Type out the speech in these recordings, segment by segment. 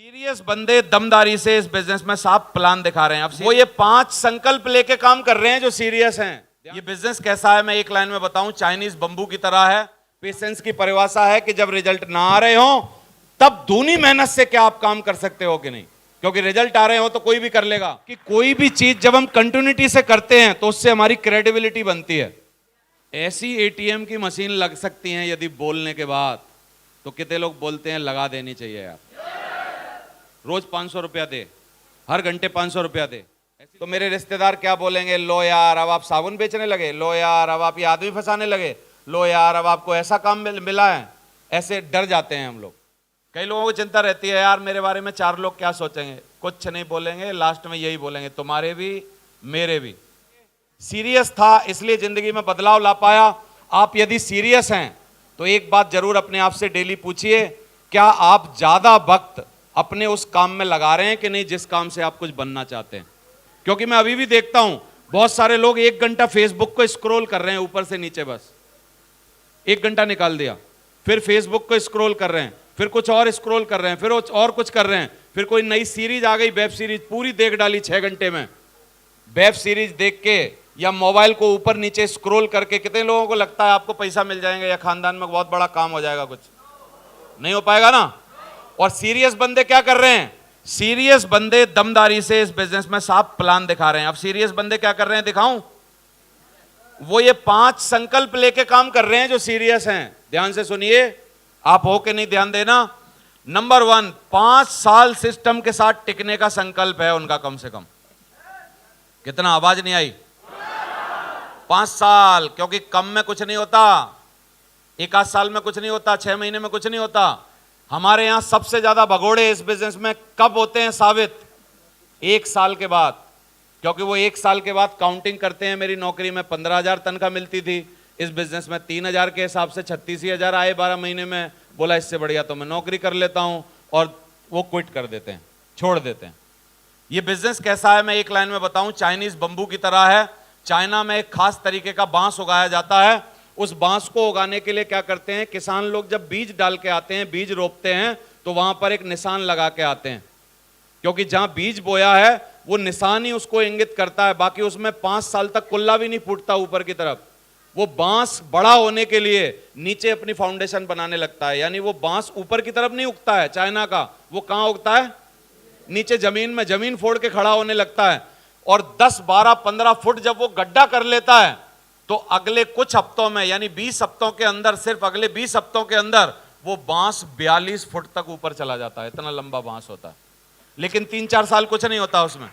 Serious बंदे दमदारी से इस बिजनेस में साफ प्लान दिखा रहे हैं। अब वो ये 5 संकल्प लेके काम कर रहे हैं जो सीरियस हैं। ये बिजनेस कैसा है मैं एक लाइन में बताऊं, चाइनीज बंबू की तरह है। पेशेंस की परिभाषा है कि जब रिजल्ट ना आ रहे हो तब दूनी मेहनत से क्या आप काम कर सकते हो कि नहीं, क्योंकि रिजल्ट आ रहे हो तो कोई भी कर लेगा। कि कोई भी चीज जब हम कंटिन्यूटी से करते हैं तो उससे हमारी क्रेडिबिलिटी बनती है। ऐसी एटीएम की मशीन लग सकती है यदि बोलने के बाद, तो कितने लोग बोलते हैं लगा देनी चाहिए यार, रोज 500 रुपया दे, हर घंटे 500 रुपया दे। तो मेरे रिश्तेदार क्या बोलेंगे, लो यार अब आप साबुन बेचने लगे, लो यार अब आप ये आदमी फंसाने लगे, लो यार अब आपको ऐसा काम मिला है। ऐसे डर जाते हैं हम लोग। कई लोगों को चिंता रहती है यार मेरे बारे में 4 लोग क्या सोचेंगे। कुछ नहीं बोलेंगे, लास्ट में यही बोलेंगे तुम्हारे भी मेरे भी। सीरियस था इसलिए जिंदगी में बदलाव ला पाया। आप यदि सीरियस हैं तो एक बात जरूर अपने आप से डेली पूछिए, क्या आप ज्यादा वक्त अपने उस काम में लगा रहे हैं कि नहीं जिस काम से आप कुछ बनना चाहते हैं। क्योंकि मैं अभी भी देखता हूं बहुत सारे लोग 1 घंटा फेसबुक को स्क्रॉल कर रहे हैं ऊपर से नीचे, बस 1 घंटा निकाल दिया, फिर फेसबुक को स्क्रॉल कर रहे हैं, फिर कुछ और स्क्रॉल कर रहे हैं, फिर और कुछ कर रहे हैं, फिर कोई नई सीरीज आ गई, वेब सीरीज पूरी देख डाली 6 घंटे में। वेब सीरीज देख के या मोबाइल को ऊपर नीचे स्क्रॉल करके कितने लोगों को लगता है आपको पैसा मिल जाएगा या खानदान में बहुत बड़ा काम हो जाएगा? कुछ नहीं हो पाएगा ना। और सीरियस बंदे क्या कर रहे हैं, सीरियस बंदे दमदारी से इस बिजनेस में साफ प्लान दिखा रहे हैं। अब सीरियस बंदे क्या कर रहे हैं दिखाऊं? वो ये 5 संकल्प लेके काम कर रहे हैं जो सीरियस हैं। ध्यान से सुनिए, आप हो के नहीं ध्यान देना। नंबर 1, 5 साल सिस्टम के साथ टिकने का संकल्प है उनका कम से कम। कितना, आवाज नहीं आई? 5 साल, क्योंकि कम में कुछ नहीं होता, 1 आध साल में कुछ नहीं होता, 6 महीने में कुछ नहीं होता। हमारे यहां सबसे ज्यादा भगोड़े इस बिजनेस में कब होते हैं साबित? 1 साल के बाद। क्योंकि वो 1 साल के बाद काउंटिंग करते हैं, मेरी नौकरी में 15,000 तनख्वाह मिलती थी, इस बिजनेस में 3,000 के हिसाब से 36,000 आए 12 महीने में। बोला इससे बढ़िया तो मैं नौकरी कर लेता हूं, और वो क्विट कर देते हैं, छोड़ देते हैं। ये बिजनेस कैसा है मैं एक लाइन में बताऊं, चाइनीज बंबू की तरह है। चाइना में एक खास तरीके का बांस उगाया जाता है। उस बांस को उगाने के लिए क्या करते हैं किसान लोग, जब बीज डाल के आते हैं, बीज रोपते हैं, तो वहां पर एक निशान लगा के आते हैं, क्योंकि जहां बीज बोया है वो निशान ही उसको इंगित करता है। बाकी उसमें 5 साल तक कुल्ला भी नहीं फूटता ऊपर की तरफ। वो बांस बड़ा होने के लिए नीचे अपनी फाउंडेशन बनाने लगता है, यानी वो बांस ऊपर की तरफ नहीं उगता है चाइना का, वो कहां उगता है? नीचे जमीन में, जमीन फोड़ के खड़ा होने लगता है। और 10, 12, 15 फुट जब वो गड्ढा कर लेता है तो अगले कुछ हफ्तों में, यानी 20 हफ्तों के अंदर, सिर्फ अगले 20 हफ्तों के अंदर वो बांस 42 फुट तक ऊपर चला जाता है। इतना लंबा बांस होता है, लेकिन 3-4 साल कुछ नहीं होता उसमें।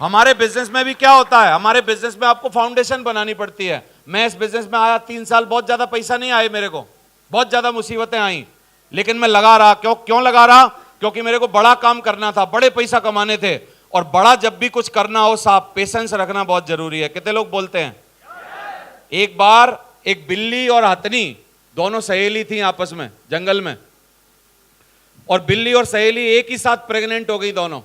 हमारे बिजनेस में भी क्या होता है, हमारे बिजनेस में आपको फाउंडेशन बनानी पड़ती है। मैं इस बिजनेस में आया 3 साल, बहुत ज्यादा पैसा नहीं आए मेरे को, बहुत ज्यादा मुसीबतें आई, लेकिन मैं लगा रहा। क्यों लगा रहा? क्योंकि मेरे को बड़ा काम करना था, बड़े पैसा कमाने थे। और बड़ा जब भी कुछ करना हो साहब, पेशेंस रखना बहुत जरूरी है। कितने लोग बोलते हैं? एक बार एक बिल्ली और हथनी दोनों सहेली थी आपस में जंगल में, और बिल्ली और सहेली एक ही साथ प्रेग्नेंट हो गई दोनों।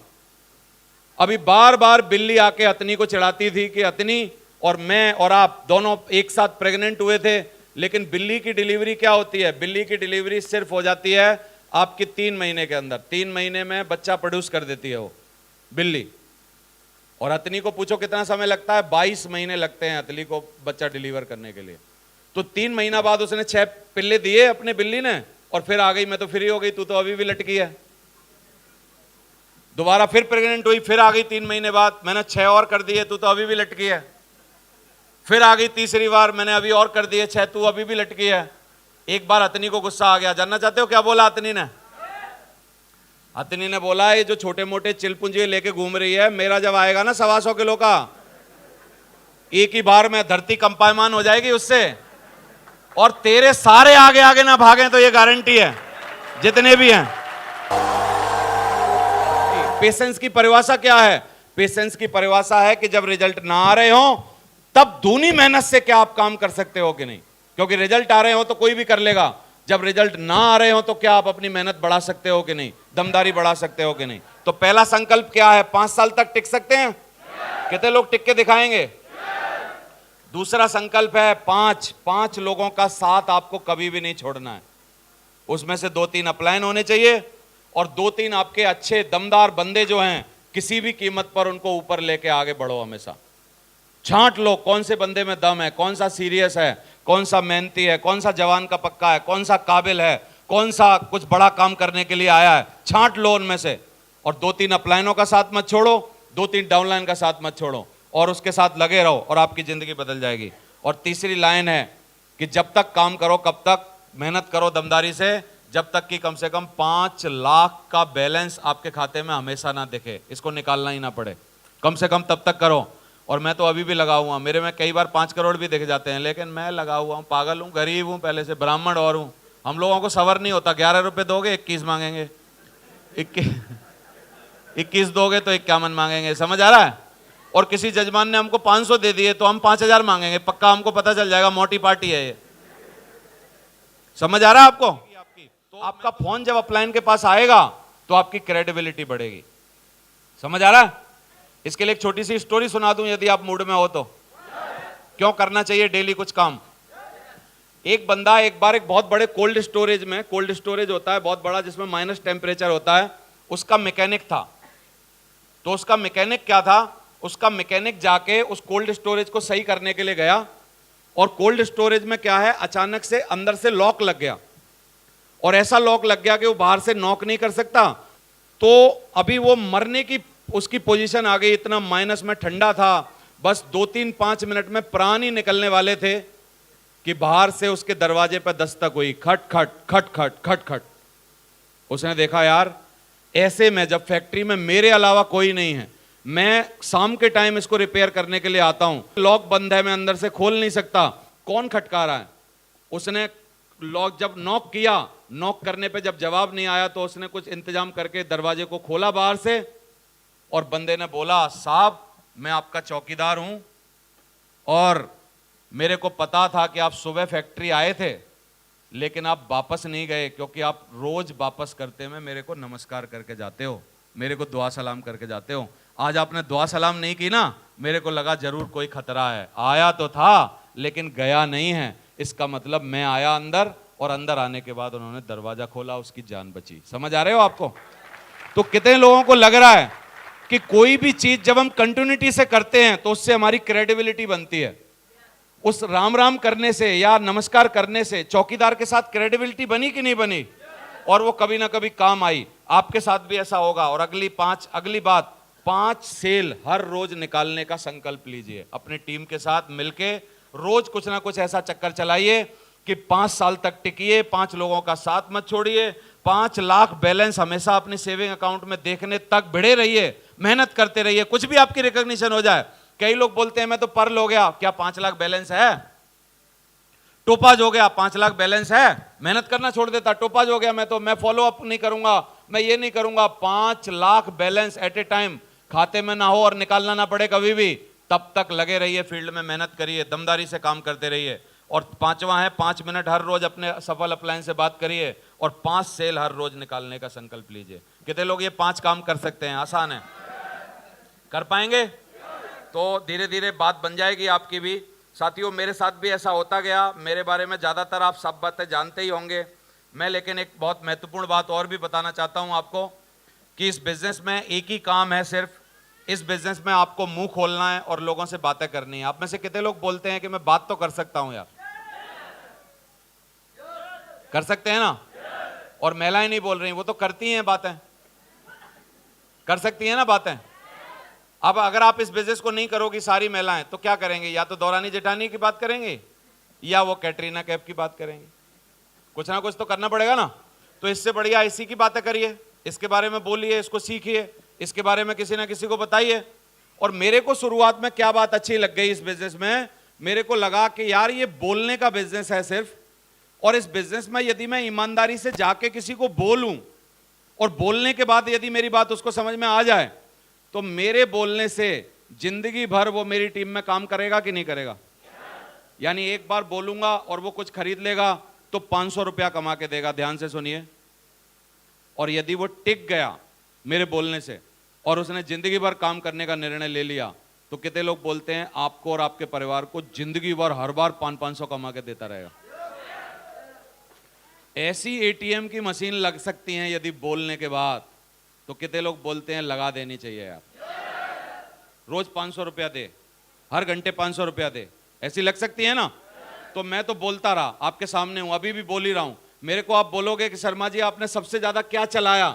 अभी बार बार बिल्ली आके हथनी को चिढ़ाती थी कि हथनी और मैं और आप दोनों एक साथ प्रेग्नेंट हुए थे। लेकिन बिल्ली की डिलीवरी क्या होती है? बिल्ली की डिलीवरी सिर्फ हो जाती है आपकी 3 महीने के अंदर। 3 महीने में बच्चा प्रोड्यूस कर देती है वो बिल्ली। और हथनी को पूछो कितना समय लगता है? 22 महीने लगते हैं हथनी को बच्चा डिलीवर करने के लिए। तो 3 महीना बाद उसने 6 पिल्ले दिए अपने बिल्ली ने, और फिर आ गई मैं तो फ्री हो गई, तू तो अभी भी लटकी है। दोबारा फिर प्रेग्नेंट हुई, फिर आ गई 3 महीने बाद, मैंने 6 और कर दिए, तू तो अभी भी लटकी है। फिर आ गई तीसरी बार, मैंने अभी और कर दिए 6, तू अभी भी लटकी है। एक बार हथनी को गुस्सा आ गया। जानना चाहते हो क्या बोला हथनी ने? हथनी ने बोला ये जो छोटे मोटे चिलपुंजी लेके घूम रही है, मेरा जब आएगा ना 125 किलो का, एक ही बार में धरती कंपायमान हो जाएगी उससे, और तेरे सारे आगे आगे ना भागें तो ये गारंटी है, जितने भी हैं। पेशेंस की परिभाषा क्या है? पेशेंस की परिभाषा है कि जब रिजल्ट ना आ रहे हो तब दूनी मेहनत से क्या आप काम कर सकते हो कि नहीं, क्योंकि रिजल्ट आ रहे हो तो कोई भी कर लेगा। जब रिजल्ट ना आ रहे हो तो क्या आप अपनी मेहनत बढ़ा सकते हो कि नहीं, दमदारी बढ़ा सकते हो कि नहीं। तो पहला संकल्प क्या है? 5 साल तक टिक सकते हैं? कितने लोग टिक के दिखाएंगे? दूसरा संकल्प है 5 लोगों का साथ आपको कभी भी नहीं छोड़ना है। उसमें से 2-3 अपलाइन होने चाहिए और 2-3 आपके अच्छे दमदार बंदे जो हैं, किसी भी कीमत पर उनको ऊपर लेके आगे बढ़ो। हमेशा छांट लो कौन से बंदे में दम है, कौन सा सीरियस है, कौन सा मेहनती है, कौन सा जवान का पक्का है, कौन सा काबिल है, कौन सा कुछ बड़ा काम करने के लिए आया है। छांट लो उनमें से, और 2-3 अपलाइनों का साथ मत छोड़ो, 2-3 डाउनलाइन का साथ मत छोड़ो, और उसके साथ लगे रहो और आपकी जिंदगी बदल जाएगी। और तीसरी लाइन है कि जब तक काम करो, कब तक मेहनत करो दमदारी से, जब तक कि कम से कम 5 लाख का बैलेंस आपके खाते में हमेशा ना दिखे, इसको निकालना ही ना पड़े, कम से कम तब तक करो। और मैं तो अभी भी लगा हुआ, मेरे में कई बार 5 करोड़ भी दिख जाते हैं, लेकिन मैं लगा हुआ हूँ, पागल हूँ, गरीब हूँ, पहले से ब्राह्मण और हूँ। हम लोगों को सबर नहीं होता, 11 रुपए दोगे 21 मांगेंगे, 21 दोगे तो 51 मांगेंगे, समझ आ रहा है। और किसी जजमान ने हमको 500 दे दिए तो हम 5000 मांगेंगे, पक्का हमको पता चल जाएगा मोटी पार्टी है ये। समझ आ रहा है आपको। तो आपका फोन जब अपलाइन के पास आएगा तो आपकी क्रेडिबिलिटी बढ़ेगी। समझ आ रहा है। इसके लिए एक छोटी सी स्टोरी सुना दूं यदि आप मूड में हो तो। क्यों करना चाहिए डेली कुछ काम। एक बंदा एक बार एक बहुत बड़े कोल्ड स्टोरेज में, कोल्ड स्टोरेज होता है बहुत बड़ा जिसमें माइनस टेम्परेचर होता है, उसका मैकेनिक था। तो उसका मैकेनिक क्या था, उसका मैकेनिक जाके उस कोल्ड स्टोरेज को सही करने के लिए गया, और कोल्ड स्टोरेज में क्या है, अचानक से अंदर से लॉक लग गया, और ऐसा लॉक लग गया कि वो बाहर से नॉक नहीं कर सकता। तो अभी वो मरने की उसकी पोजीशन आ गई, इतना माइनस में ठंडा था, बस 2-3-5 मिनट में प्राण ही निकलने वाले थे कि बाहर से उसके दरवाजे पर दस्तक हुई, खट खट खट खट खट खट। उसने देखा यार ऐसे में जब फैक्ट्री में मेरे अलावा कोई नहीं है, मैं शाम के टाइम इसको रिपेयर करने के लिए आता हूं, लॉक बंद है, मैं अंदर से खोल नहीं सकता, कौन खटका रहा है। उसने लॉक जब नॉक किया, नॉक करने पे जब जवाब नहीं आया तो उसने कुछ इंतजाम करके दरवाजे को खोला बाहर से, और बंदे ने बोला साहब मैं आपका चौकीदार हूं, और मेरे को पता था कि आप सुबह फैक्ट्री आए थे लेकिन आप वापस नहीं गए, क्योंकि आप रोज वापस करते में मेरे को नमस्कार करके जाते हो, मेरे को दुआ सलाम करके जाते हो। आज आपने दुआ सलाम नहीं की ना, मेरे को लगा जरूर कोई खतरा है। आया तो था लेकिन गया नहीं है, इसका मतलब मैं आया अंदर, और अंदर आने के बाद उन्होंने दरवाजा खोला, उसकी जान बची। समझ आ रहे हो आपको। तो कितने लोगों को लग रहा है कि कोई भी चीज जब हम कंटिन्यूटी से करते हैं तो उससे हमारी क्रेडिबिलिटी बनती है। उस राम राम करने से या नमस्कार करने से चौकीदार के साथ क्रेडिबिलिटी बनी कि नहीं बनी, और वो कभी ना कभी काम आई। आपके साथ भी ऐसा होगा। और अगली बात 5 सेल हर रोज निकालने का संकल्प लीजिए। अपनी टीम के साथ मिलके रोज कुछ ना कुछ ऐसा चक्कर चलाइए कि 5 साल तक टिकिए, 5 लोगों का साथ मत छोड़िए, 5 लाख बैलेंस हमेशा अपने सेविंग अकाउंट में देखने तक भिड़े रहिए, मेहनत करते रहिए, कुछ भी आपकी रिकॉग्निशन हो जाए। कई लोग बोलते हैं मैं तो पर्ल हो गया, क्या 5 लाख बैलेंस है? टोपाज हो गया, 5 लाख बैलेंस है, मेहनत करना छोड़ देता, टोपाज हो गया, मैं फॉलो अप नहीं करूंगा, मैं ये नहीं करूंगा। 5 lakh balance at a time खाते में ना हो और निकालना ना पड़े कभी भी, तब तक लगे रहिए, फील्ड में मेहनत करिए, दमदारी से काम करते रहिए। और 5वां है 5 मिनट हर रोज अपने सफल अपलाइन से बात करिए, और 5 सेल हर रोज निकालने का संकल्प लीजिए। कितने लोग ये 5 काम कर सकते हैं? आसान है, कर पाएंगे तो धीरे धीरे बात बन जाएगी आपकी भी। साथियों मेरे साथ भी ऐसा होता गया। मेरे बारे में ज़्यादातर आप सब बातें जानते ही होंगे, मैं लेकिन एक बहुत महत्वपूर्ण बात और भी बताना चाहता हूं आपको कि इस बिजनेस में एक ही काम है सिर्फ, इस बिजनेस में आपको मुंह खोलना है और लोगों से बातें करनी है। आप में से कितने लोग बोलते हैं कि मैं बात तो कर सकता हूं यार? कर सकते हैं ना? और महिलाएं नहीं बोल रही, वो तो करती हैं बातें, कर सकती हैं ना बातें। अब अगर आप इस बिजनेस को नहीं करोगी सारी महिलाएं, तो क्या करेंगे? या तो दौरानी जेठानी की बात करेंगे या वो कैटरीना कैफ की बात करेंगे। कुछ ना कुछ तो करना पड़ेगा ना। तो इससे बढ़िया इसी की बातें करिए, इसके बारे में बोलिए, इसको सीखिए, इसके बारे में किसी ना किसी को बताइए। और मेरे को शुरुआत में क्या बात अच्छी लग गई इस बिजनेस में, मेरे को लगा कि यार ये बोलने का बिजनेस है सिर्फ, और इस बिजनेस में यदि मैं ईमानदारी से जाके किसी को बोलूं और बोलने के बाद यदि मेरी बात उसको समझ में आ जाए, तो मेरे बोलने से जिंदगी भर वो मेरी टीम में काम करेगा कि नहीं करेगा। यानी एक बार बोलूंगा और वो कुछ खरीद लेगा तो 500 रुपया कमा के देगा। ध्यान से सुनिए। और यदि वो टिक गया मेरे बोलने से और उसने जिंदगी भर काम करने का निर्णय ले लिया, तो कितने लोग बोलते हैं आपको और आपके परिवार को जिंदगी भर हर बार 500-500 कमा के देता रहेगा। ऐसी एटीएम की मशीन लग सकती हैं यदि बोलने के बाद, तो कितने लोग बोलते हैं लगा देनी चाहिए यार, रोज 500 रुपया दे, हर घंटे 500 रुपया दे, ऐसी लग सकती है ना। तो मैं तो बोलता रहा, आपके सामने हूं, अभी भी बोल ही रहा हूं। मेरे को आप बोलोगे कि शर्मा जी आपने सबसे ज्यादा क्या चलाया,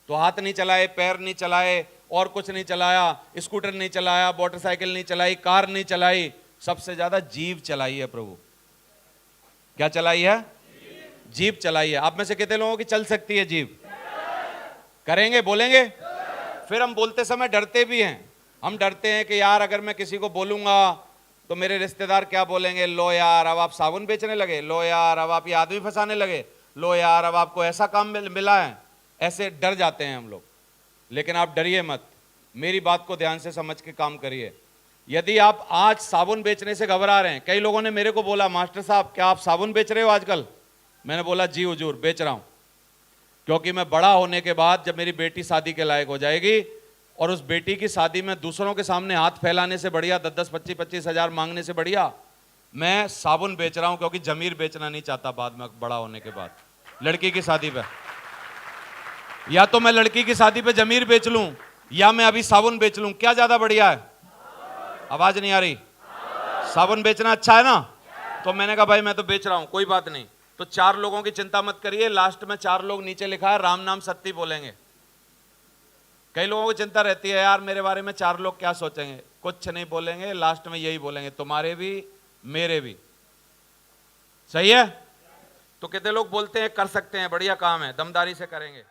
तो हाथ नहीं चलाए, पैर नहीं चलाए, और कुछ नहीं चलाया, स्कूटर नहीं चलाया, मोटरसाइकिल नहीं चलाई, कार नहीं चलाई, सबसे ज्यादा जीभ चलाई है प्रभु। क्या चलाई है? जीभ चलाई है। आप में से कितने लोगों की चल सकती है जीभ? करेंगे, बोलेंगे? फिर हम बोलते समय डरते भी हैं। हम डरते हैं कि यार अगर मैं किसी को बोलूंगा तो मेरे रिश्तेदार क्या बोलेंगे, लो यार अब आप साबुन बेचने लगे, लो यार अब आप ये आदमी फंसाने लगे, लो यार अब आपको ऐसा काम मिला है। ऐसे डर जाते हैं हम लोग। लेकिन आप डरिए मत, मेरी बात को ध्यान से समझ के काम करिए। यदि आप आज साबुन बेचने से घबरा रहे हैं, कई लोगों ने मेरे को बोला मास्टर साहब क्या आप साबुन बेच रहे हो आजकल? मैंने बोला जी हुजूर बेच रहा हूं, क्योंकि मैं बड़ा होने के बाद जब मेरी बेटी शादी के लायक हो जाएगी और उस बेटी की शादी में दूसरों के सामने हाथ फैलाने से बढ़िया 10-10, 25-25 हजार मांगने से बढ़िया मैं साबुन बेच रहा हूं, क्योंकि जमीर बेचना नहीं चाहता बाद में बड़ा होने के बाद लड़की की शादी पे। या तो मैं लड़की की शादी पे जमीर बेच लूं या मैं अभी साबुन बेच लूं, क्या ज्यादा बढ़िया है? आवाज नहीं आ रही? साबुन बेचना अच्छा है ना। तो मैंने कहा भाई मैं तो बेच रहा हूं, कोई बात नहीं। तो 4 लोगों की चिंता मत करिए, लास्ट में 4 लोग नीचे लिखा है राम नाम सत्य बोलेंगे। कई लोगों को चिंता रहती है यार मेरे बारे में 4 लोग क्या सोचेंगे, कुछ नहीं बोलेंगे, लास्ट में यही बोलेंगे तुम्हारे भी मेरे भी। सही है? तो कितने लोग बोलते हैं कर सकते हैं, बढ़िया काम है, दमदारी से करेंगे।